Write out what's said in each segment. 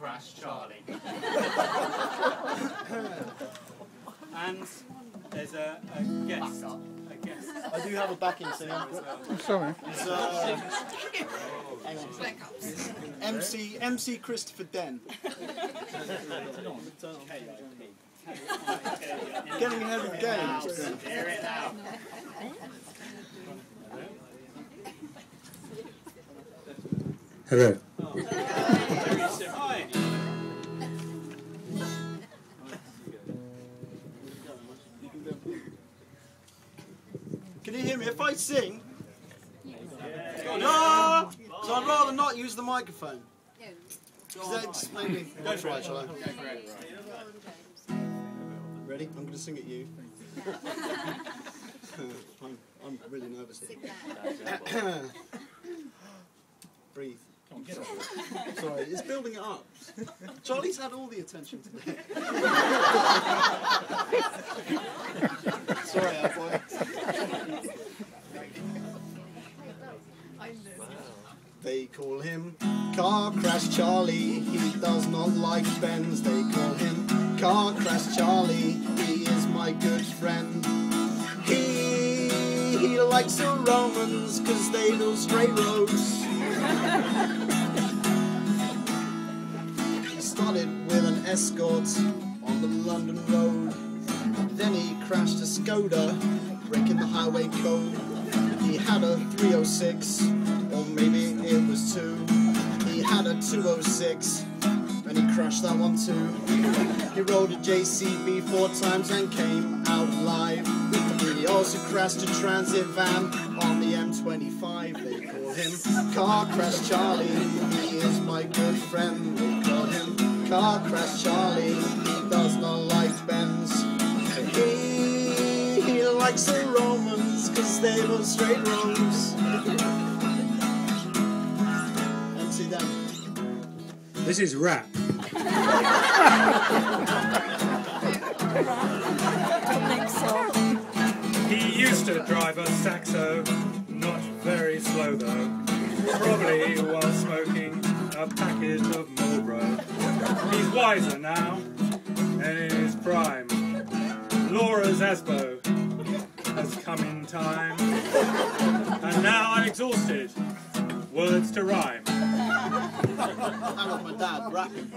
crash Charlie. And there's a guest. I do have a backing singer. Sorry. Hang on. MC Christopher Den. Getting ahead of the game. Hear it now. Hello. Hi. Can you hear me if I sing? No! So I'd rather not use the microphone. Because that just made me... Go for it, shall I? Ready? I'm going to sing at you. I'm really nervous here. Breathe. Sorry, it's building it up. Charlie's had all the attention today. Sorry, our boy. They call him Car Crash Charlie. He does not like Benz. They call him Car Crash Charlie. He is my good friend. He likes the Romans because they build straight roads. He started with an Escort on the London road. Then he crashed a Skoda, breaking the highway code. He had a 306, or maybe it was 2. He had a 206, and he crashed that one too. He rode a JCB 4 times and came out alive. He also crashed a transit van on the M25. They call him Car Crash Charlie. He is my good friend. They call him Car Crash Charlie. He does not like Benz. He likes the Romans because they were straight roads. MC Dan. This is rap. He used to drive a Saxo, not very slow though, probably while smoking a packet of Marlboro. He's wiser now, and in his prime. Laura's Asbo has come in time, and now I'm exhausted. Words to rhyme. That was my dad rapping.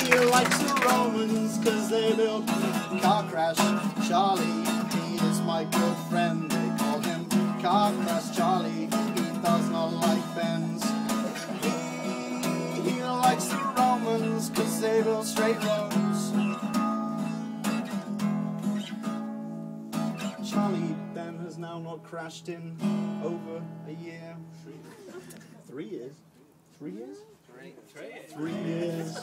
He likes the Romans because they built Car Crash Charlie. He is my good friend. They call him Car Crash Charlie. He does not like Benz. He likes the Romans because they built straight roads. Charlie Ben has now not crashed in over a year. 3 years? 3 years? 3 years.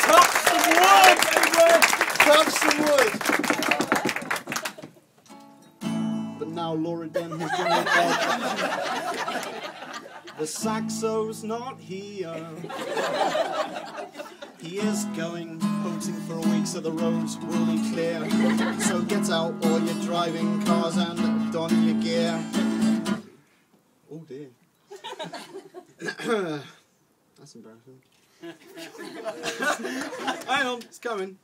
Touch some wood! Touch some wood! But now Laura Den has done it back. The Saxo's not here. He is going boating for a week, so the roads will be clear. So get out all your driving cars and don your gear. Oh dear. That's embarrassing. Hang on, it's coming.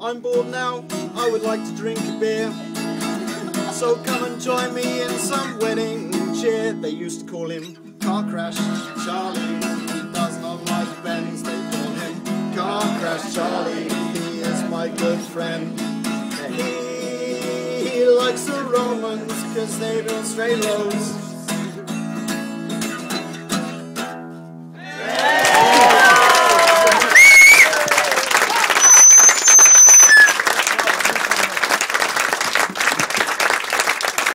I'm bored now, I would like to drink a beer. So come and join me in some wedding cheer. They used to call him Car Crash Charlie. He does not like Benz. They call him Car Crash Charlie. He is my good friend. He likes the Romans because they build straight roads.